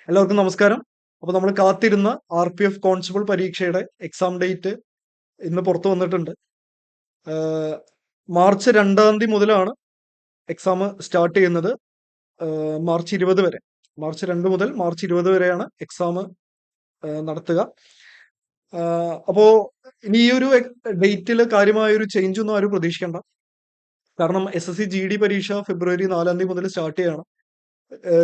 എല്ലാവർക്കും നമസ്കാരം. അപ്പോൾ നമ്മൾ കാത്തിരുന്ന RPF കോൺസ്റ്റബിൾ പരീക്ഷയുടെ എക്സാം ഡേറ്റ് ഇന്ന് പുറത്തു വന്നിട്ടുണ്ട്. ആഹ് മാർച്ച് 2 മുതലാണ് എക്സാം സ്റ്റാർട്ട് ചെയ്യുന്നത്. മാർച്ച് 20 വരെ. മാർച്ച് 2 മുതൽ മാർച്ച് 20 വരെയാണ് എക്സാം നടത്തുക. അപ്പോ ഇനി ഈ ഒരു ഡേറ്റിൽ കാര്യമായ ഒരു ചേഞ്ച് ഒന്നും ആരും പ്രതീക്ഷിക്കേണ്ട. കാരണം SSC GD പരീക്ഷ ഫെബ്രുവരി 4 മുതൽ സ്റ്റാർട്ട് ചെയ്യണം.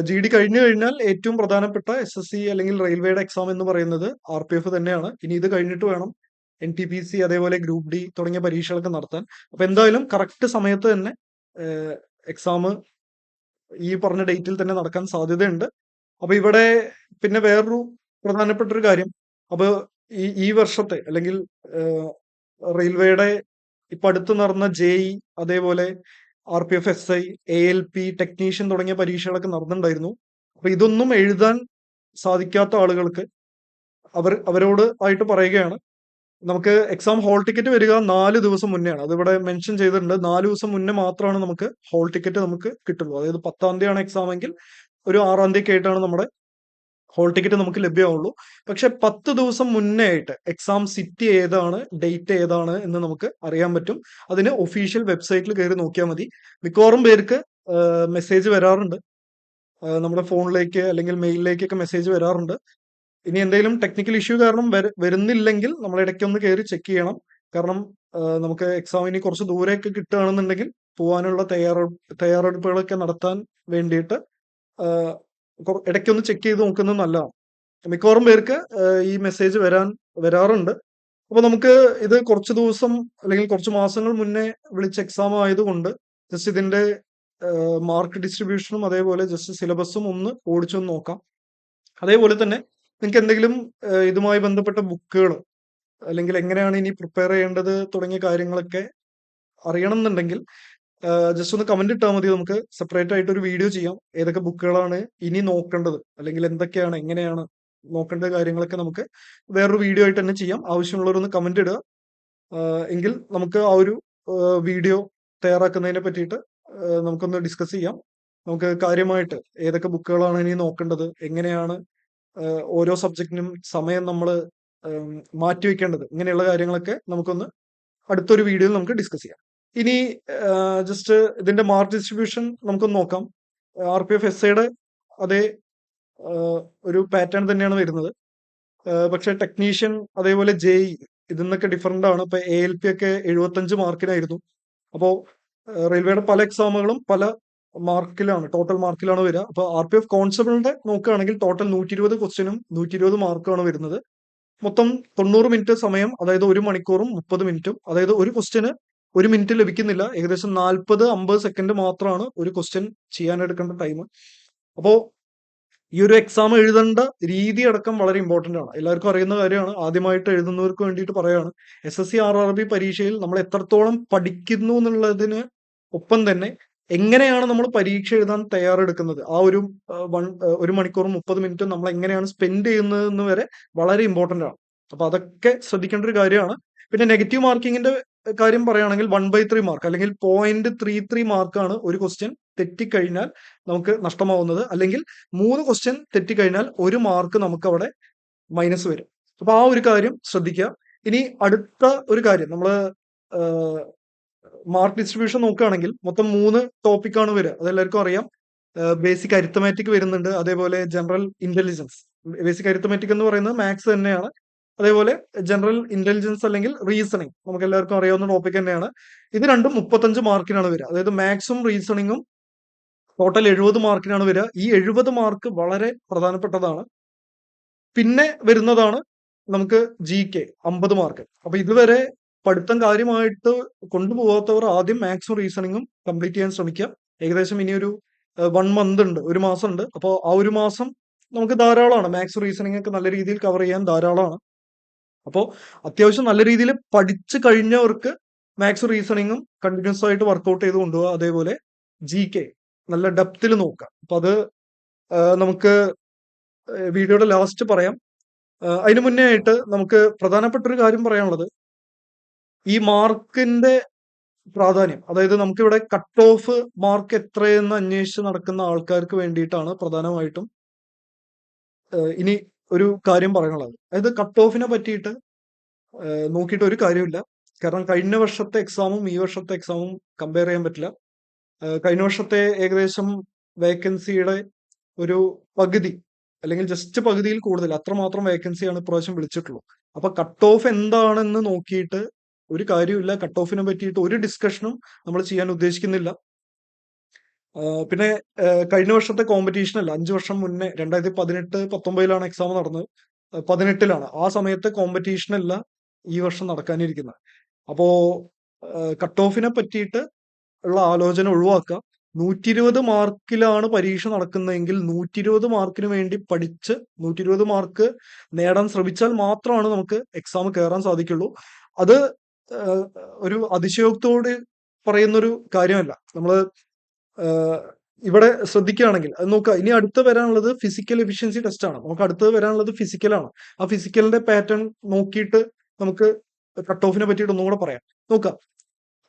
GD കഴിഞ്ഞു കഴിഞ്ഞാൽ ഏറ്റവും പ്രധാനപ്പെട്ട SSC അല്ലെങ്കിൽ റെയിൽവേയുടെ എക്സാം എന്ന് പറയുന്നത് RPF തന്നെയാണ്. ഇനി ഇത് കഴിഞ്ഞിട്ട് വേണം NTPC അതേപോലെ ഗ്രൂപ്പ് ഡി തുടങ്ങിയ പരീക്ഷകളൊക്കെ നടത്താൻ. അപ്പൊ എന്തായാലും കറക്റ്റ് സമയത്ത് തന്നെ എക്സാം ഈ പറഞ്ഞ ഡേറ്റിൽ തന്നെ നടക്കാൻ സാധ്യതയുണ്ട്. അപ്പൊ ഇവിടെ പിന്നെ വേറൊരു പ്രധാനപ്പെട്ട ഒരു കാര്യം, അപ്പൊ ഈ വർഷത്തെ അല്ലെങ്കിൽ റെയിൽവേയുടെ ഇപ്പൊ അടുത്ത് നടന്ന JEE അതേപോലെ RPF SI ALP ടെക്നീഷ്യൻ തുടങ്ങിയ പരീക്ഷകളൊക്കെ നടന്നിട്ടുണ്ടായിരുന്നു. അപ്പൊ ഇതൊന്നും എഴുതാൻ സാധിക്കാത്ത ആളുകൾക്ക് അവരോട് ആയിട്ട് പറയുകയാണ്, നമുക്ക് എക്സാം ഹോൾ ടിക്കറ്റ് വരിക 4 ദിവസം മുന്നെയാണ്. അതിവിടെ മെൻഷൻ ചെയ്തിട്ടുണ്ട്. 4 ദിവസം മുന്നേ മാത്രമാണ് നമുക്ക് ഹോൾ ടിക്കറ്റ് നമുക്ക് കിട്ടുള്ളൂ. അതായത് 10 എക്സാം എങ്കിൽ ഒരു 6 ആയിട്ടാണ് നമ്മുടെ ഹോൾ ടിക്കറ്റ് നമുക്ക് ലഭ്യമാവുള്ളൂ. പക്ഷെ 10 ദിവസം മുന്നേ ആയിട്ട് എക്സാം സിറ്റി ഏതാണ്, ഡേറ്റ് ഏതാണ് എന്ന് നമുക്ക് അറിയാൻ പറ്റും. അതിന് ഒഫീഷ്യൽ വെബ്സൈറ്റിൽ കയറി നോക്കിയാൽ മതി. മിക്കവാറും പേർക്ക് മെസ്സേജ് വരാറുണ്ട്. നമ്മുടെ ഫോണിലേക്ക് അല്ലെങ്കിൽ മെയിലിലേക്കൊക്കെ മെസ്സേജ് വരാറുണ്ട്. ഇനി എന്തെങ്കിലും ടെക്നിക്കൽ ഇഷ്യൂ കാരണം വരുന്നില്ലെങ്കിൽ നമ്മൾ ഇടയ്ക്കൊന്ന് കയറി ചെക്ക് ചെയ്യണം. കാരണം നമുക്ക് എക്സാം ഇനി കുറച്ച് ദൂരെയൊക്കെ കിട്ടുകയാണെന്നുണ്ടെങ്കിൽ പോകാനുള്ള തയ്യാറെടുപ്പുകളൊക്കെ നടത്താൻ വേണ്ടിയിട്ട് ഇടയ്ക്കൊന്ന് ചെക്ക് ചെയ്ത് നോക്കുന്നത് നല്ലതാണ്. മിക്കവാറും പേർക്ക് ഈ മെസ്സേജ് വരാറുണ്ട്. അപ്പൊ നമുക്ക് ഇത് കുറച്ച് ദിവസം അല്ലെങ്കിൽ കുറച്ച് മാസങ്ങൾ മുന്നേ വിളിച്ച എക്സാം ആയതുകൊണ്ട് ജസ്റ്റ് ഇതിന്റെ മാർക്ക് ഡിസ്ട്രിബ്യൂഷനും അതേപോലെ ജസ്റ്റ് സിലബസും ഒന്ന് ഓടിച്ചൊന്ന് നോക്കാം. അതേപോലെ തന്നെ നിങ്ങൾക്ക് എന്തെങ്കിലും ഇതുമായി ബന്ധപ്പെട്ട ബുക്കുകൾ അല്ലെങ്കിൽ എങ്ങനെയാണ് ഇനി പ്രിപ്പയർ ചെയ്യേണ്ടത് തുടങ്ങിയ കാര്യങ്ങളൊക്കെ അറിയണം എന്നുണ്ടെങ്കിൽ ജസ്റ്റ് ഒന്ന് കമന്റ് ഇട്ടാൽ മതി. നമുക്ക് സെപ്പറേറ്റ് ആയിട്ട് ഒരു വീഡിയോ ചെയ്യാം. ഏതൊക്കെ ബുക്കുകളാണ് ഇനി നോക്കേണ്ടത് അല്ലെങ്കിൽ എന്തൊക്കെയാണ് എങ്ങനെയാണ് നോക്കേണ്ട കാര്യങ്ങളൊക്കെ നമുക്ക് വേറൊരു വീഡിയോ ആയിട്ട് തന്നെ ചെയ്യാം. ആവശ്യമുള്ളവരൊന്ന് കമന്റ് ഇടുക. എങ്കിൽ നമുക്ക് ആ ഒരു വീഡിയോ തയ്യാറാക്കുന്നതിനെ പറ്റിയിട്ട് നമുക്കൊന്ന് ഡിസ്കസ് ചെയ്യാം. നമുക്ക് കാര്യമായിട്ട് ഏതൊക്കെ ബുക്കുകളാണ് ഇനി നോക്കേണ്ടത്, എങ്ങനെയാണ് ഓരോ സബ്ജക്റ്റിനും സമയം നമ്മൾ മാറ്റിവെക്കേണ്ടത്, ഇങ്ങനെയുള്ള കാര്യങ്ങളൊക്കെ നമുക്കൊന്ന് അടുത്തൊരു വീഡിയോയിൽ നമുക്ക് ഡിസ്കസ് ചെയ്യാം. ഇനി ജസ്റ്റ് ഇതിന്റെ മാർക്ക് ഡിസ്ട്രിബ്യൂഷൻ നമുക്കൊന്ന് നോക്കാം. RPF SIയുടെ അതേ ഒരു പാറ്റേൺ തന്നെയാണ് വരുന്നത്. പക്ഷെ ടെക്നീഷ്യൻ അതേപോലെ JEE ഇതിന്നൊക്കെ ഡിഫറെന്റ് ആണ്. ഇപ്പൊ ALP ഒക്കെ 75 മാർക്കിനായിരുന്നു. അപ്പോ റെയിൽവേയുടെ പല എക്സാമുകളും പല മാർക്കിലാണ്, ടോട്ടൽ മാർക്കിലാണ് വരിക. അപ്പൊ RPF കോൺസ്റ്റബിളിന്റെ നോക്കുകയാണെങ്കിൽ ടോട്ടൽ 120 ക്വസ്റ്റ്യനും 120 മാർക്കുമാണ് വരുന്നത്. മൊത്തം 90 മിനിറ്റ് സമയം, അതായത് 1 മണിക്കൂറും 30 മിനിറ്റും. അതായത് ഒരു ക്വസ്റ്റ്യന് 1 മിനിറ്റ് ലഭിക്കുന്നില്ല. ഏകദേശം 40-50 സെക്കൻഡ് മാത്രമാണ് ഒരു ക്വസ്റ്റ്യൻ ചെയ്യാൻ എടുക്കേണ്ട ടൈം. അപ്പോ ഈ ഒരു എക്സാം എഴുതേണ്ട രീതി അടക്കം വളരെ ഇമ്പോർട്ടന്റ് ആണ്. എല്ലാവർക്കും അറിയുന്ന കാര്യമാണ്. ആദ്യമായിട്ട് എഴുതുന്നവർക്ക് വേണ്ടിയിട്ട് പറയാണ്, SSC RRB പരീക്ഷയിൽ നമ്മൾ എത്രത്തോളം പഠിക്കുന്നു എന്നുള്ളതിന് ഒപ്പം തന്നെ എങ്ങനെയാണ് നമ്മൾ പരീക്ഷ എഴുതാൻ തയ്യാറെടുക്കുന്നത്, ആ ഒരു 1 മണിക്കൂറും 30 മിനിറ്റും നമ്മൾ എങ്ങനെയാണ് സ്പെൻഡ് ചെയ്യുന്നതെന്ന് വരെ വളരെ ഇമ്പോർട്ടന്റ് ആണ്. അപ്പൊ അതൊക്കെ ശ്രദ്ധിക്കേണ്ട ഒരു കാര്യമാണ്. പിന്നെ നെഗറ്റീവ് മാർക്കിങ്ങിന്റെ കാര്യം പറയുകയാണെങ്കിൽ 1/3 മാർക്ക് അല്ലെങ്കിൽ 0.33 മാർക്കാണ് ഒരു ക്വസ്റ്റ്യൻ തെറ്റിക്കഴിഞ്ഞാൽ നമുക്ക് നഷ്ടമാവുന്നത്. അല്ലെങ്കിൽ 3 ക്വസ്റ്റ്യൻ തെറ്റിക്കഴിഞ്ഞാൽ 1 മാർക്ക് നമുക്ക് അവിടെ മൈനസ് വരും. അപ്പൊ ആ ഒരു കാര്യം ശ്രദ്ധിക്കുക. ഇനി അടുത്ത ഒരു കാര്യം, നമ്മള് മാർക്ക് ഡിസ്ട്രിബ്യൂഷൻ നോക്കുകയാണെങ്കിൽ മൊത്തം 3 ടോപ്പിക്കാണ് വരിക. അതെല്ലാവർക്കും അറിയാം. ബേസിക് അരിത്തമാറ്റിക് വരുന്നുണ്ട്, അതേപോലെ ജനറൽ ഇന്റലിജൻസ്. ബേസിക് അരിത്തമാറ്റിക് എന്ന് പറയുന്നത് മാത്സ് തന്നെയാണ്. അതേപോലെ ജനറൽ ഇന്റലിജൻസ് അല്ലെങ്കിൽ റീസണിങ് നമുക്ക് എല്ലാവർക്കും അറിയാവുന്ന ടോപ്പിക് തന്നെയാണ്. ഇത് രണ്ടും 35 മാർക്കിനാണ് വരിക. അതായത് മാത്സും റീസണിങ്ങും ടോട്ടൽ 70 മാർക്കിനാണ് വരിക. ഈ 70 മാർക്ക് വളരെ പ്രധാനപ്പെട്ടതാണ്. പിന്നെ വരുന്നതാണ് നമുക്ക് GK 50 മാർക്ക്. അപ്പൊ ഇതുവരെ പഠിത്തം കാര്യമായിട്ട് കൊണ്ടുപോകാത്തവർ ആദ്യം മാത്സും റീസണിങ്ങും കംപ്ലീറ്റ് ചെയ്യാൻ ശ്രമിക്കുക. ഏകദേശം ഇനിയൊരു 1 മന്ത് ഉണ്ട്, ഒരു മാസം ഉണ്ട്. അപ്പോൾ ആ ഒരു മാസം നമുക്ക് ധാരാളമാണ്. മാത്സ് റീസണിങ് ഒക്കെ നല്ല രീതിയിൽ കവർ ചെയ്യാൻ ധാരാളമാണ്. അപ്പോൾ അത്യാവശ്യം നല്ല രീതിയിൽ പഠിച്ചു കഴിഞ്ഞവർക്ക് മാത്സ് റീസണിങ്ങും കണ്ടിന്യൂസ് ആയിട്ട് വർക്കൗട്ട് ചെയ്ത് കൊണ്ടുപോകുക. അതേപോലെ GK നല്ല ഡെപ്തിൽ നോക്കുക. അപ്പൊ അത് നമുക്ക് വീഡിയോയുടെ ലാസ്റ്റ് പറയാം. അതിനു മുന്നേ ആയിട്ട് നമുക്ക് പ്രധാനപ്പെട്ട ഒരു കാര്യം പറയാനുള്ളത്, ഈ മാർക്കിന്റെ പ്രാധാന്യം. അതായത് നമുക്കിവിടെ കട്ട് ഓഫ് മാർക്ക് എത്രയെന്ന് അന്വേഷിച്ച് നടക്കുന്ന ആൾക്കാർക്ക് വേണ്ടിയിട്ടാണ് പ്രധാനമായിട്ടും ഇനി ഒരു കാര്യം പറയാനുള്ളത്, അതായത് കട്ട് ഓഫിനെ പറ്റിയിട്ട് നോക്കിയിട്ട് ഒരു കാര്യമില്ല. കാരണം കഴിഞ്ഞ വർഷത്തെ എക്സാമും ഈ വർഷത്തെ എക്സാമും കമ്പയർ ചെയ്യാൻ പറ്റില്ല. കഴിഞ്ഞ വർഷത്തെ ഏകദേശം വേക്കൻസിയുടെ ഒരു പകുതി, അല്ലെങ്കിൽ ജസ്റ്റ് പകുതിയിൽ കൂടുതൽ അത്രമാത്രം വേക്കൻസിയാണ് ഇപ്രാവശ്യം വിളിച്ചിട്ടുള്ളൂ. അപ്പൊ കട്ട് ഓഫ് എന്താണെന്ന് നോക്കിയിട്ട് ഒരു കാര്യമില്ല. കട്ട് ഓഫിനെ പറ്റിയിട്ട് ഒരു ഡിസ്കഷനും നമ്മൾ ചെയ്യാൻ ഉദ്ദേശിക്കുന്നില്ല. പിന്നെ കഴിഞ്ഞ വർഷത്തെ കോമ്പറ്റീഷൻ അല്ല, 5 വർഷം മുന്നേ 2018-19 എക്സാം നടന്നത്. 18 ആ സമയത്തെ കോമ്പറ്റീഷൻ അല്ല ഈ വർഷം നടക്കാനിരിക്കുന്നത്. അപ്പോ കട്ട് ഓഫിനെ പറ്റിയിട്ട് ഉള്ള ആലോചന ഒഴിവാക്കുക. 120 മാർക്കിലാണ് പരീക്ഷ നടക്കുന്നതെങ്കിൽ 120 മാർക്കിന് വേണ്ടി പഠിച്ച് 120 മാർക്ക് നേടാൻ ശ്രമിച്ചാൽ മാത്രമാണ് നമുക്ക് എക്സാം കയറാൻ സാധിക്കുള്ളൂ. അത് ഏഹ്, ഒരു അതിശയോക്തിയോട് പറയുന്നൊരു കാര്യമല്ല. നമ്മള് ഏഹ്, ഇവിടെ ശ്രദ്ധിക്കുകയാണെങ്കിൽ അത് നോക്കുക. ഇനി അടുത്ത് വരാനുള്ളത് ഫിസിക്കൽ എഫിഷ്യൻസി ടെസ്റ്റ് ആണ്. നമുക്ക് അടുത്ത് വരാനുള്ളത് ഫിസിക്കലാണ്. ആ ഫിസിക്കലിന്റെ പാറ്റേൺ നോക്കിയിട്ട് നമുക്ക് കട്ട് ഓഫിനെ പറ്റിയിട്ട് ഒന്നും കൂടെ പറയാം. നോക്കാം.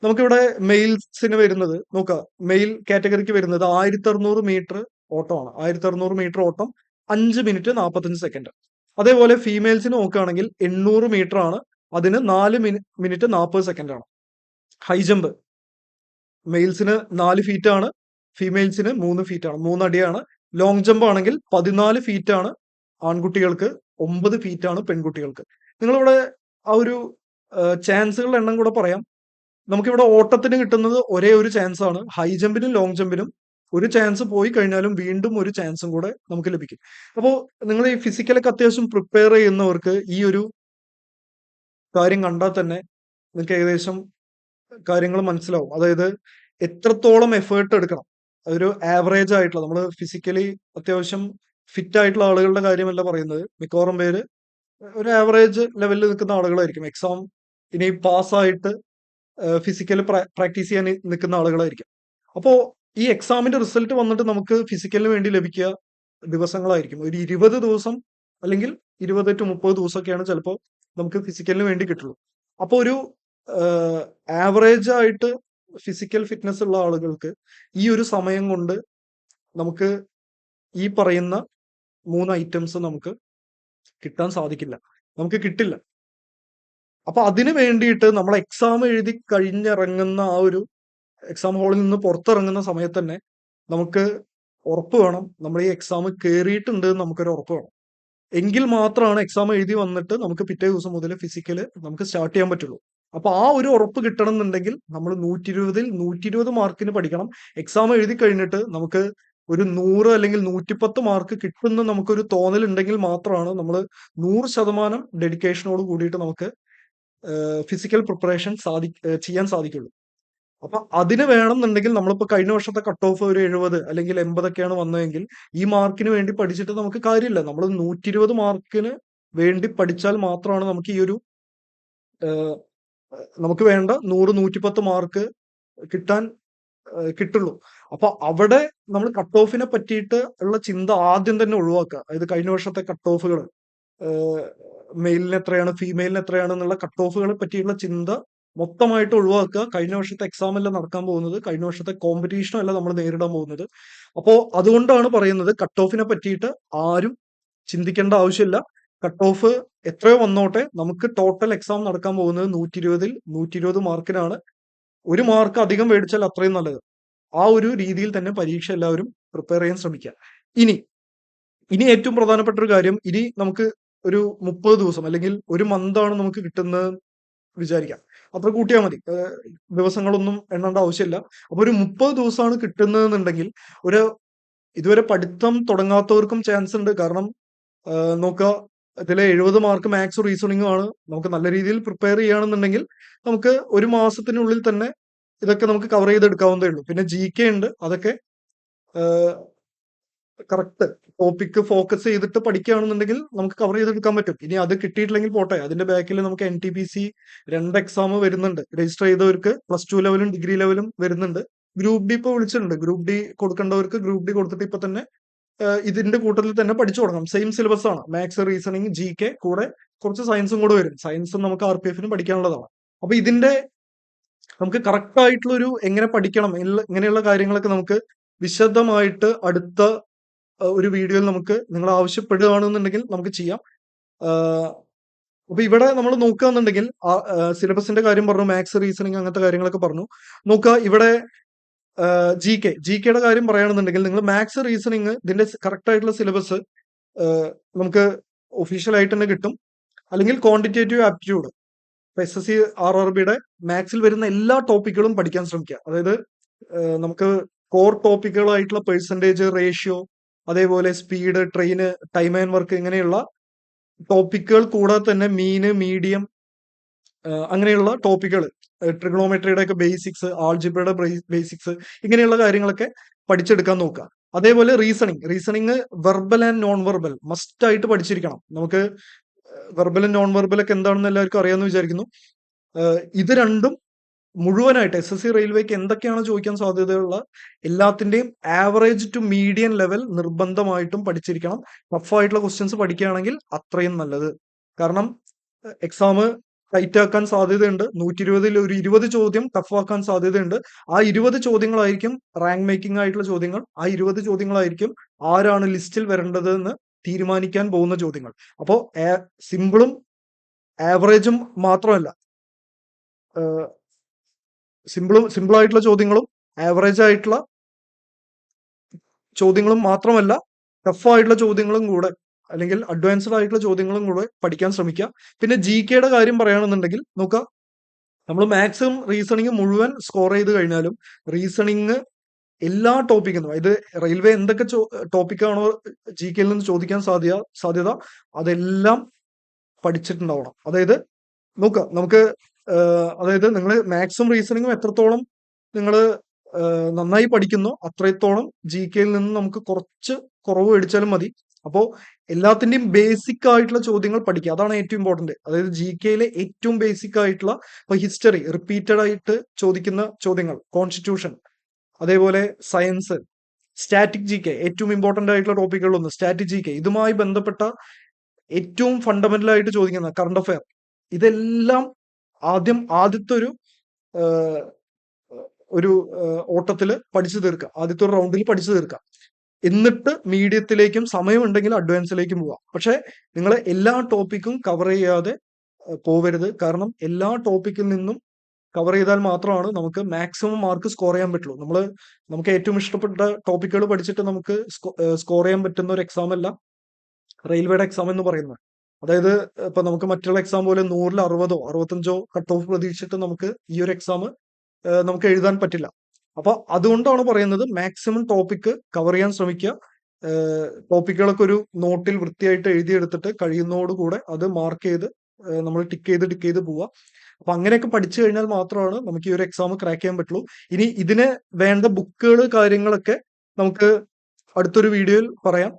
നമുക്കിവിടെ മെയിൽസിന് വരുന്നത് നോക്കാം. മെയിൽ കാറ്റഗറിക്ക് വരുന്നത് 1600 മീറ്റർ ഓട്ടമാണ്. 1600 മീറ്റർ ഓട്ടം 5 മിനിറ്റ് 45 സെക്കൻഡ്. അതേപോലെ ഫീമെയിൽസിന് നോക്കുകയാണെങ്കിൽ 800 മീറ്റർ ആണ്. അതിന് 4 മിനിറ്റ് 40 സെക്കൻഡ് ആണ്. ഹൈ ജമ്പ് മെയിൽസിന് 4 ഫീറ്റ് ആണ്, ഫീമെയിൽസിന് 3 ഫീറ്റ് ആണ്, 3 അടിയാണ്. ലോങ് ജമ്പ് ആണെങ്കിൽ 14 ഫീറ്റ് ആണ് ആൺകുട്ടികൾക്ക്, 9 ഫീറ്റ് ആണ് പെൺകുട്ടികൾക്ക്. നിങ്ങളിവിടെ ആ ഒരു ചാൻസുകളുടെ എണ്ണം കൂടെ പറയാം. നമുക്കിവിടെ ഓട്ടത്തിന് കിട്ടുന്നത് ഒരേ ഒരു ചാൻസ് ആണ്. ഹൈ ജമ്പിനും ലോങ് ജമ്പിനും ഒരു ചാൻസ് പോയി കഴിഞ്ഞാലും വീണ്ടും ഒരു ചാൻസും കൂടെ നമുക്ക് ലഭിക്കും. അപ്പോൾ നിങ്ങൾ ഈ ഫിസിക്കലൊക്കെ അത്യാവശ്യം പ്രിപ്പയർ ചെയ്യുന്നവർക്ക് ഈ ഒരു കാര്യം കണ്ടാൽ തന്നെ നിങ്ങൾക്ക് ഏകദേശം കാര്യങ്ങൾ മനസ്സിലാവും. അതായത് എത്രത്തോളം എഫേർട്ട് എടുക്കണം. അതൊരു ആവറേജ് ആയിട്ടുള്ള, നമ്മൾ ഫിസിക്കലി അത്യാവശ്യം ഫിറ്റ് ആയിട്ടുള്ള ആളുകളുടെ കാര്യമല്ല പറയുന്നത്. മിക്കവാറും പേര് ഒരു ആവറേജ് ലെവലിൽ നിൽക്കുന്ന ആളുകളായിരിക്കും. എക്സാം ഇനി പാസ്സായിട്ട് ഫിസിക്കൽ പ്രാക്ടീസ് ചെയ്യാൻ നിൽക്കുന്ന ആളുകളായിരിക്കും. അപ്പോ ഈ എക്സാമിന്റെ റിസൾട്ട് വന്നിട്ട് നമുക്ക് ഫിസിക്കലിന് വേണ്ടി ലഭിക്കുക ദിവസങ്ങളായിരിക്കും. ഒരു 20 ദിവസം അല്ലെങ്കിൽ 20 to 30 ദിവസമൊക്കെയാണ് ചിലപ്പോൾ നമുക്ക് ഫിസിക്കലിന് വേണ്ടി കിട്ടുള്ളൂ. അപ്പൊ ഒരു ആവറേജ് ആയിട്ട് ഫിസിക്കൽ ഫിറ്റ്നസ് ഉള്ള ആളുകൾക്ക് ഈ ഒരു സമയം കൊണ്ട് നമുക്ക് ഈ പറയുന്ന 3 ഐറ്റംസ് നമുക്ക് കിട്ടാൻ സാധിക്കില്ല. നമുക്ക് കിട്ടില്ല. അപ്പൊ അതിന് വേണ്ടിയിട്ട് നമ്മൾ എക്സാം എഴുതി കഴിഞ്ഞിറങ്ങുന്ന ആ ഒരു എക്സാം ഹാളിൽ നിന്ന് പുറത്തിറങ്ങുന്ന സമയത്ത് തന്നെ നമുക്ക് ഉറപ്പ് വേണം. നമ്മൾ ഈ എക്സാം കയറിയിട്ടുണ്ട് എന്ന് നമുക്കൊരു ഉറപ്പ് വേണം. എങ്കിൽ മാത്രമാണ് എക്സാം എഴുതി വന്നിട്ട് നമുക്ക് പിറ്റേ ദിവസം മുതൽ ഫിസിക്കല് നമുക്ക് സ്റ്റാർട്ട് ചെയ്യാൻ പറ്റുള്ളൂ. അപ്പൊ ആ ഒരു ഉറപ്പ് കിട്ടണം എന്നുണ്ടെങ്കിൽ നമ്മൾ 120-ൽ 120 മാർക്കിന് പഠിക്കണം. എക്സാം എഴുതി കഴിഞ്ഞിട്ട് നമുക്ക് ഒരു 100 അല്ലെങ്കിൽ 110 മാർക്ക് കിട്ടുന്ന നമുക്കൊരു തോന്നൽ ഉണ്ടെങ്കിൽ മാത്രമാണ് നമ്മൾ 100% ഡെഡിക്കേഷനോട് കൂടിയിട്ട് നമുക്ക് ഫിസിക്കൽ പ്രിപ്പറേഷൻ ചെയ്യാൻ സാധിക്കുള്ളൂ. അപ്പൊ അതിന് വേണമെന്നുണ്ടെങ്കിൽ നമ്മളിപ്പോ കഴിഞ്ഞ വർഷത്തെ കട്ട് ഓഫ് ഒരു 70 അല്ലെങ്കിൽ 80 വന്നതെങ്കിൽ ഈ മാർക്കിന് വേണ്ടി പഠിച്ചിട്ട് നമുക്ക് കാര്യമില്ല. നമ്മൾ 120 മാർക്കിന് വേണ്ടി പഠിച്ചാൽ മാത്രമാണ് നമുക്ക് ഈ ഒരു നമുക്ക് വേണ്ട 100, 110 മാർക്ക് കിട്ടാൻ കിട്ടുള്ളൂ. അപ്പൊ അവിടെ നമ്മൾ കട്ട് ഓഫിനെ പറ്റിയിട്ട് ഉള്ള ചിന്ത ആദ്യം തന്നെ ഒഴിവാക്കുക. അതായത് കഴിഞ്ഞ വർഷത്തെ കട്ട് ഓഫുകൾ, മെയിലിന് എത്രയാണ് ഫീമെയിലിന് എത്രയാണ് എന്നുള്ള കട്ട് ഓഫുകളെ പറ്റിയുള്ള ചിന്ത മൊത്തമായിട്ട് ഒഴിവാക്കുക. കഴിഞ്ഞ വർഷത്തെ എക്സാം അല്ല നടക്കാൻ പോകുന്നത്, കഴിഞ്ഞ വർഷത്തെ കോമ്പറ്റീഷനും അല്ല നമ്മൾ നേരിടാൻ പോകുന്നത്. അപ്പോ അതുകൊണ്ടാണ് പറയുന്നത് കട്ട് ഓഫിനെ പറ്റിയിട്ട് ആരും ചിന്തിക്കേണ്ട ആവശ്യമില്ല. കട്ട് ഓഫ് എത്രയോ വന്നോട്ടെ, നമുക്ക് ടോട്ടൽ എക്സാം നടക്കാൻ പോകുന്നത് 120-ൽ 120 മാർക്കിനാണ്. ഒരു മാർക്ക് അധികം മേടിച്ചാൽ അത്രയും നല്ലത്. ആ ഒരു രീതിയിൽ തന്നെ പരീക്ഷ എല്ലാവരും പ്രിപ്പയർ ചെയ്യാൻ ശ്രമിക്കുക. ഇനി ഇനി ഏറ്റവും പ്രധാനപ്പെട്ട ഒരു കാര്യം, ഇനി നമുക്ക് ഒരു 30 ദിവസം അല്ലെങ്കിൽ ഒരു മന്താണ് നമുക്ക് കിട്ടുന്നത് വിചാരിക്കാം. അത്ര കൂട്ടിയാൽ മതി. ദിവസങ്ങളൊന്നും എണ്ണേണ്ട ആവശ്യമില്ല. അപ്പൊ ഒരു 30 ദിവസമാണ് കിട്ടുന്നതെന്നുണ്ടെങ്കിൽ ഒരു ഇതുവരെ പഠിത്തം തുടങ്ങാത്തവർക്കും ചാൻസ് ഉണ്ട്. കാരണം നോക്കുക, ഇതിലെ 70 മാർക്ക് മാത്സ് റീസണിങ്ങും ആണ്. നമുക്ക് നല്ല രീതിയിൽ പ്രിപ്പയർ ചെയ്യുകയാണെന്നുണ്ടെങ്കിൽ നമുക്ക് ഒരു മാസത്തിനുള്ളിൽ തന്നെ ഇതൊക്കെ നമുക്ക് കവർ ചെയ്തെടുക്കാവുന്നതേ ഉള്ളൂ. പിന്നെ GK ഉണ്ട്. അതൊക്കെ കറക്റ്റ് ടോപ്പിക്ക് ഫോക്കസ് ചെയ്തിട്ട് പഠിക്കുകയാണെന്നുണ്ടെങ്കിൽ നമുക്ക് കവർ ചെയ്തെടുക്കാൻ പറ്റും. ഇനി അത് കിട്ടിയിട്ടില്ലെങ്കിൽ പോട്ടെ, അതിന്റെ ബാക്കിൽ നമുക്ക് NTPC 2 എക്സാം വരുന്നുണ്ട്. രജിസ്റ്റർ ചെയ്തവർക്ക് +2 ലെവലും ഡിഗ്രി ലെവലും വരുന്നുണ്ട്. ഗ്രൂപ്പ് ഡി ഇപ്പൊ വിളിച്ചിട്ടുണ്ട്. ഗ്രൂപ്പ് ഡി കൊടുക്കേണ്ടവർക്ക് ഗ്രൂപ്പ് ഡി കൊടുത്തിട്ട് ഇപ്പൊ തന്നെ ഇതിന്റെ കൂട്ടത്തിൽ തന്നെ പഠിച്ചു തുടങ്ങാം. സെയിം സിലബസ് ആണ്. മാത്സ്, റീസണിങ്, GK കൂടെ കുറച്ച് സയൻസും കൂടെ വരും. സയൻസും നമുക്ക് RPF ന് പഠിക്കാനുള്ളതാണ്. അപ്പൊ ഇതിന്റെ നമുക്ക് കറക്റ്റ് ആയിട്ടുള്ള ഒരു എങ്ങനെ പഠിക്കണം ഇങ്ങനെയുള്ള കാര്യങ്ങളൊക്കെ നമുക്ക് വിശദമായിട്ട് അടുത്ത ഒരു വീഡിയോയിൽ നമുക്ക് നിങ്ങൾ ആവശ്യപ്പെടുകയാണെന്നുണ്ടെങ്കിൽ നമുക്ക് ചെയ്യാം. ആഹ് അപ്പൊ ഇവിടെ നമ്മൾ നോക്കുകയാണെന്നുണ്ടെങ്കിൽ സിലബസിന്റെ കാര്യം പറഞ്ഞു, മാത്സ്, റീസണിങ് അങ്ങനത്തെ കാര്യങ്ങളൊക്കെ പറഞ്ഞു. നോക്കുക ഇവിടെ ജി കെയുടെ കാര്യം പറയുകയാണെന്നുണ്ടെങ്കിൽ നിങ്ങൾ മാത്സ്, റീസണിങ് ഇതിന്റെ കറക്റ്റ് ആയിട്ടുള്ള സിലബസ് നമുക്ക് ഒഫീഷ്യൽ ആയിട്ട് തന്നെ കിട്ടും. അല്ലെങ്കിൽ ക്വാണ്ടിറ്റേറ്റീവ് ആപ്റ്റിറ്റ്യൂഡ് SSC RRBയുടെ മാത്സിൽ വരുന്ന എല്ലാ ടോപ്പിക്കുകളും പഠിക്കാൻ ശ്രമിക്കുക. അതായത് നമുക്ക് കോർ ടോപ്പിക്കുകളായിട്ടുള്ള പെർസെൻറ്റേജ്, റേഷ്യോ, അതേപോലെ speed, train, time and work ഇങ്ങനെയുള്ള ടോപ്പിക്കുകൾ കൂടാതെ തന്നെ മീന്, മീഡിയം അങ്ങനെയുള്ള ടോപ്പിക്കുകൾ, ട്രിഗണോമെട്രിയുടെ ഒക്കെ ബേസിക്സ്, ആൾജിബ്രയുടെ ബേസിക്സ് ഇങ്ങനെയുള്ള കാര്യങ്ങളൊക്കെ പഠിച്ചെടുക്കാൻ നോക്കുക. അതേപോലെ reasoning verbal and non verbal must ആയിട്ട് പഠിച്ചിരിക്കണം. നമുക്ക് വെർബലും നോൺ വെർബലൊക്കെ എന്താണെന്ന് എല്ലാവർക്കും അറിയാമെന്ന് വിചാരിക്കുന്നു. ഇത് രണ്ടും മുഴുവനായിട്ട് SSC റെയിൽവേക്ക് എന്തൊക്കെയാണ് ചോദിക്കാൻ സാധ്യതയുള്ള എല്ലാത്തിന്റെയും ആവറേജ് ടു മീഡിയം ലെവൽ നിർബന്ധമായിട്ടും പഠിച്ചിരിക്കണം. ടഫ് ആയിട്ടുള്ള ക്വസ്റ്റ്യൻസ് പഠിക്കുകയാണെങ്കിൽ അത്രയും നല്ലത്. കാരണം എക്സാം ടൈറ്റ് ആക്കാൻ സാധ്യതയുണ്ട്. 120ൽ ഒരു 20 ചോദ്യം ടഫ് ആക്കാൻ സാധ്യതയുണ്ട്. ആ 20 ചോദ്യങ്ങളായിരിക്കും റാങ്ക് മേക്കിംഗ് ആയിട്ടുള്ള ചോദ്യങ്ങൾ. ആ 20 ചോദ്യങ്ങളായിരിക്കും ആരാണ് ലിസ്റ്റിൽ വരേണ്ടത് എന്ന് തീരുമാനിക്കാൻ പോകുന്ന ചോദ്യങ്ങൾ. അപ്പോ സിമ്പിളും ആവറേജും മാത്രമല്ല, സിമ്പിൾ ആയിട്ടുള്ള ചോദ്യങ്ങളും ആവറേജ് ആയിട്ടുള്ള ചോദ്യങ്ങളും മാത്രമല്ല, ടഫ് ആയിട്ടുള്ള ചോദ്യങ്ങളും കൂടെ അല്ലെങ്കിൽ അഡ്വാൻസ്ഡ് ആയിട്ടുള്ള ചോദ്യങ്ങളും കൂടെ പഠിക്കാൻ ശ്രമിക്കുക. പിന്നെ GKയുടെ കാര്യം പറയുകയാണെന്നുണ്ടെങ്കിൽ നോക്കുക, നമ്മൾ മാത്സും റീസണിങ്ങും മുഴുവൻ സ്കോർ ചെയ്ത് കഴിഞ്ഞാലും റീസണിങ് എല്ലാ ടോപ്പിക്കും, ഇത് റെയിൽവേ എന്തൊക്കെ ടോപ്പിക്കാണോ GKയിൽ നിന്ന് ചോദിക്കാൻ സാധ്യത അതെല്ലാം പഠിച്ചിട്ടുണ്ടാവണം. അതായത് നോക്കുക, നമുക്ക് അതായത് നിങ്ങൾ മാത്സും റീസണിങ്ങും എത്രത്തോളം നിങ്ങൾ നന്നായി പഠിക്കുന്നോ അത്രത്തോളം GKയിൽ നിന്ന് നമുക്ക് കുറച്ച് കുറവ് മേടിച്ചാലും മതി. അപ്പോൾ എല്ലാത്തിന്റെയും ബേസിക് ആയിട്ടുള്ള ചോദ്യങ്ങൾ പഠിക്കുക, അതാണ് ഏറ്റവും ഇമ്പോർട്ടന്റ്. അതായത് GKയിലെ ഏറ്റവും ബേസിക് ആയിട്ടുള്ള ഇപ്പൊ ഹിസ്റ്ററി റിപ്പീറ്റഡ് ആയിട്ട് ചോദിക്കുന്ന ചോദ്യങ്ങൾ, കോൺസ്റ്റിറ്റ്യൂഷൻ, അതേപോലെ സയൻസ്, സ്റ്റാറ്റിക് GK ഏറ്റവും ഇമ്പോർട്ടന്റ് ആയിട്ടുള്ള ടോപ്പിക്കുകളൊന്ന് സ്റ്റാറ്റിക് GK, ഇതുമായി ബന്ധപ്പെട്ട ഏറ്റവും ഫണ്ടമെന്റൽ ആയിട്ട് ചോദിക്കുന്ന കറണ്ട് അഫയർ, ഇതെല്ലാം ആദ്യത്തെ ഒരു ഓട്ടത്തിൽ പഠിച്ചു തീർക്കുക, ആദ്യത്തെ ഒരു റൗണ്ടിൽ പഠിച്ചു തീർക്കുക. എന്നിട്ട് മീഡിയത്തിലേക്കും സമയമുണ്ടെങ്കിൽ അഡ്വാൻസിലേക്കും പോവാം. പക്ഷെ നിങ്ങൾ എല്ലാ ടോപ്പിക്കും കവർ ചെയ്യാതെ പോവരുത്. കാരണം എല്ലാ ടോപ്പിക്കിൽ നിന്നും കവർ ചെയ്താൽ മാത്രമാണ് നമുക്ക് മാക്സിമം മാർക്ക് സ്കോർ ചെയ്യാൻ പറ്റുള്ളൂ. നമുക്ക് ഏറ്റവും ഇഷ്ടപ്പെട്ട ടോപ്പിക്കുകൾ പഠിച്ചിട്ട് നമുക്ക് സ്കോർ ചെയ്യാൻ പറ്റുന്ന ഒരു എക്സാം അല്ല റെയിൽവേയുടെ എക്സാം എന്ന് പറയുന്നത്. അതായത് ഇപ്പൊ നമുക്ക് മറ്റുള്ള എക്സാം പോലെ 100ൽ 60ഓ 65ഓ കട്ട് ഓഫ് പ്രതീക്ഷിച്ചിട്ട് നമുക്ക് ഈ ഒരു എക്സാം നമുക്ക് എഴുതാൻ പറ്റില്ല. അപ്പൊ അതുകൊണ്ടാണ് പറയുന്നത് മാക്സിമം ടോപ്പിക്ക് കവർ ചെയ്യാൻ ശ്രമിക്കുക. ടോപ്പിക്കുകളൊക്കെ ഒരു നോട്ടിൽ വൃത്തിയായിട്ട് എഴുതിയെടുത്തിട്ട് കഴിയുന്നതോടുകൂടെ അത് മാർക്ക് ചെയ്ത് നമ്മൾ ടിക്ക് ചെയ്ത് പോവുക. അപ്പൊ അങ്ങനെയൊക്കെ പഠിച്ചു കഴിഞ്ഞാൽ മാത്രമാണ് നമുക്ക് ഈ ഒരു എക്സാം ക്രാക്ക് ചെയ്യാൻ പറ്റുള്ളൂ. ഇനി ഇതിന് വേണ്ട ബുക്കുകൾ കാര്യങ്ങളൊക്കെ നമുക്ക് അടുത്തൊരു വീഡിയോയിൽ പറയാം.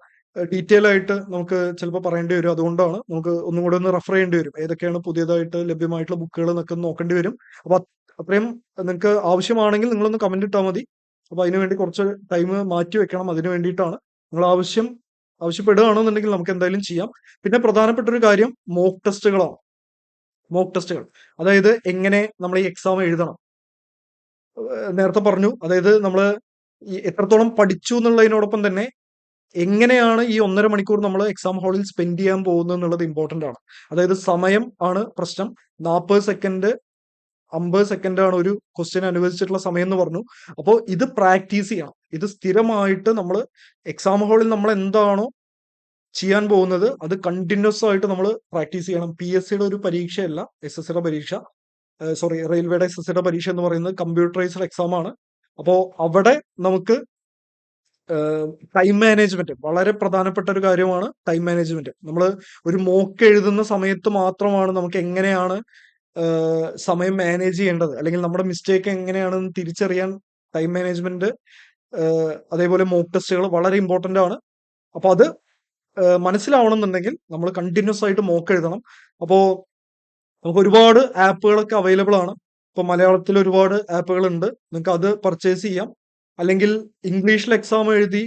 ഡീറ്റെയിൽ ആയിട്ട് നമുക്ക് ചിലപ്പോൾ പറയേണ്ടി വരും. അതുകൊണ്ടാണ് നമുക്ക് ഒന്നും കൂടെ ഒന്ന് റെഫർ ചെയ്യേണ്ടി വരും, ഏതൊക്കെയാണ് പുതിയതായിട്ട് ലഭ്യമായിട്ടുള്ള ബുക്കുകൾ എന്നൊക്കെ നോക്കേണ്ടി വരും. അപ്പൊ അത്രയും നിങ്ങൾക്ക് ആവശ്യമാണെങ്കിൽ നിങ്ങളൊന്ന് കമന്റ് ഇട്ടാൽ മതി. അപ്പൊ അതിനുവേണ്ടി കുറച്ച് ടൈം മാറ്റി വെക്കണം. അതിന് വേണ്ടിയിട്ടാണ്. നിങ്ങൾ ആവശ്യപ്പെടുകയാണെന്നുണ്ടെങ്കിൽ നമുക്ക് എന്തായാലും ചെയ്യാം. പിന്നെ പ്രധാനപ്പെട്ട ഒരു കാര്യം മോക്ക് ടെസ്റ്റുകളാണ്. മോക്ക് ടെസ്റ്റുകൾ അതായത് എങ്ങനെ നമ്മൾ ഈ എക്സാം എഴുതണം. നേരത്തെ പറഞ്ഞു, അതായത് നമ്മൾ ഈ എത്രത്തോളം പഠിച്ചു എന്നുള്ളതിനോടൊപ്പം തന്നെ എങ്ങനെയാണ് ഈ 1.5 മണിക്കൂർ നമ്മൾ എക്സാം ഹാളിൽ സ്പെൻഡ് ചെയ്യാൻ പോകുന്നത് എന്നുള്ളത് ഇമ്പോർട്ടന്റ് ആണ്. അതായത് സമയം ആണ് പ്രശ്നം. 40 സെക്കൻഡ് 50 സെക്കൻഡ് ആണ് ഒരു ക്വസ്റ്റ്യൻ അനുവദിച്ചിട്ടുള്ള സമയം എന്ന് പറഞ്ഞു. അപ്പോൾ ഇത് പ്രാക്ടീസ് ചെയ്യണം. ഇത് സ്ഥിരമായിട്ട് നമ്മൾ എക്സാം ഹാളിൽ നമ്മൾ എന്താണോ ചെയ്യാൻ പോകുന്നത് അത് കണ്ടിന്യൂസ് ആയിട്ട് നമ്മൾ പ്രാക്ടീസ് ചെയ്യണം. PSCയുടെ ഒരു പരീക്ഷയല്ല SSCയുടെ പരീക്ഷ, സോറി റെയിൽവേയുടെ SSCയുടെ പരീക്ഷ എന്ന് പറയുന്നത് കമ്പ്യൂട്ടറൈസ്ഡ് എക്സാം ആണ്. അപ്പോൾ അവിടെ നമുക്ക് ടൈം മാനേജ്മെന്റ് വളരെ പ്രധാനപ്പെട്ട ഒരു കാര്യമാണ്. ടൈം മാനേജ്മെന്റ് നമ്മൾ ഒരു മോക്ക് എഴുതുന്ന സമയത്ത് മാത്രമാണ് നമുക്ക് എങ്ങനെയാണ് സമയം മാനേജ് ചെയ്യേണ്ടത്, അല്ലെങ്കിൽ നമ്മുടെ മിസ്റ്റേക്ക് എങ്ങനെയാണെന്ന് തിരിച്ചറിയാൻ ടൈം മാനേജ്മെന്റ്, അതേപോലെ മോക്ക് ടെസ്റ്റുകൾ വളരെ ഇമ്പോർട്ടന്റ് ആണ്. അപ്പൊ അത് മനസ്സിലാവണമെന്നുണ്ടെങ്കിൽ നമ്മൾ കണ്ടിന്യൂസ് ആയിട്ട് മോക്ക് എഴുതണം. അപ്പോ നമുക്ക് ഒരുപാട് ആപ്പുകളൊക്കെ അവൈലബിൾ ആണ്. ഇപ്പൊ മലയാളത്തിൽ ഒരുപാട് ആപ്പുകൾ ഉണ്ട്, നിങ്ങൾക്ക് അത് പർച്ചേസ് ചെയ്യാം. അല്ലെങ്കിൽ ഇംഗ്ലീഷിൽ എക്സാം എഴുതി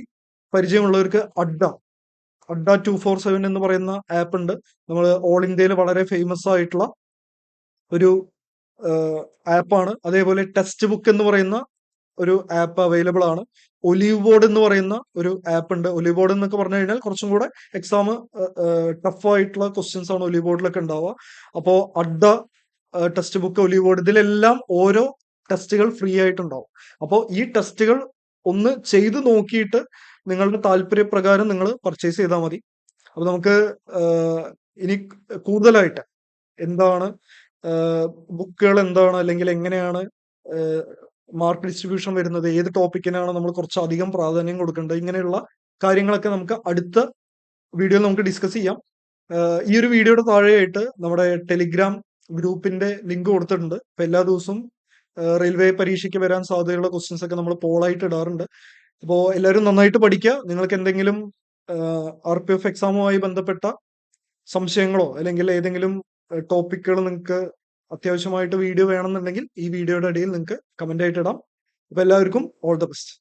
പരിചയമുള്ളവർക്ക് അഡ്ഡ 247 എന്ന് പറയുന്ന ആപ്പ് ഉണ്ട്. നമ്മൾ ഓൾ ഇന്ത്യയിൽ വളരെ ഫേമസ് ആയിട്ടുള്ള ഒരു ആപ്പാണ്. അതേപോലെ ടെക്സ്റ്റ് ബുക്ക് എന്ന് പറയുന്ന ഒരു ആപ്പ് അവൈലബിൾ ആണ്. ഒലീവ് ബോർഡ് എന്ന് പറയുന്ന ഒരു ആപ്പ് ഉണ്ട്. ഒലീവ് ബോർഡ് എന്നൊക്കെ പറഞ്ഞു കഴിഞ്ഞാൽ കുറച്ചും കൂടെ എക്സാം ടഫ് ആയിട്ടുള്ള ക്വസ്റ്റ്യൻസ് ആണ് ഒലീവ് ബോർഡിലൊക്കെ ഉണ്ടാവുക. അപ്പോ Adda text book, olive board, ഇതിലെല്ലാം ഓരോ ടെസ്റ്റുകൾ ഫ്രീ ആയിട്ടുണ്ടാവും. അപ്പോൾ ഈ ടെസ്റ്റുകൾ ഒന്ന് ചെയ്ത് നോക്കിയിട്ട് നിങ്ങളുടെ താല്പര്യപ്രകാരം നിങ്ങൾ പർച്ചേസ് ചെയ്താൽ മതി. അപ്പൊ നമുക്ക് ഇനി കൂടുതലായിട്ട് എന്താണ് ബുക്കുകൾ എന്താണ്, അല്ലെങ്കിൽ എങ്ങനെയാണ് മാർക്ക് ഡിസ്ട്രിബ്യൂഷൻ വരുന്നത്, ഏത് ടോപ്പിക്കിനാണ് നമ്മൾ കുറച്ച് അധികം പ്രാധാന്യം കൊടുക്കേണ്ടത്, ഇങ്ങനെയുള്ള കാര്യങ്ങളൊക്കെ നമുക്ക് അടുത്ത വീഡിയോയിൽ നമുക്ക് ഡിസ്കസ് ചെയ്യാം. ഈ ഒരു വീഡിയോയുടെ താഴെയായിട്ട് നമ്മുടെ ടെലിഗ്രാം ഗ്രൂപ്പിന്റെ ലിങ്ക് കൊടുത്തിട്ടുണ്ട്. അപ്പൊ എല്ലാ ദിവസവും റെയിൽവേ പരീക്ഷയ്ക്ക് വരാൻ സാധ്യതയുള്ള ക്വസ്റ്റ്യൻസ് ഒക്കെ നമ്മൾ പോളായിട്ട് ഇടാറുണ്ട്. അപ്പോൾ എല്ലാവരും നന്നായിട്ട് പഠിക്കുക. നിങ്ങൾക്ക് എന്തെങ്കിലും RPF എക്സാമുമായി ബന്ധപ്പെട്ട സംശയങ്ങളോ അല്ലെങ്കിൽ ഏതെങ്കിലും ടോപ്പിക്കുകൾ നിങ്ങൾക്ക് അത്യാവശ്യമായിട്ട് വീഡിയോ വേണമെന്നുണ്ടെങ്കിൽ ഈ വീഡിയോയുടെ അടിയിൽ നിങ്ങൾക്ക് കമന്റ് ആയിട്ട് ഇടാം. അപ്പൊ എല്ലാവർക്കും ഓൾ ദ ബെസ്റ്റ്.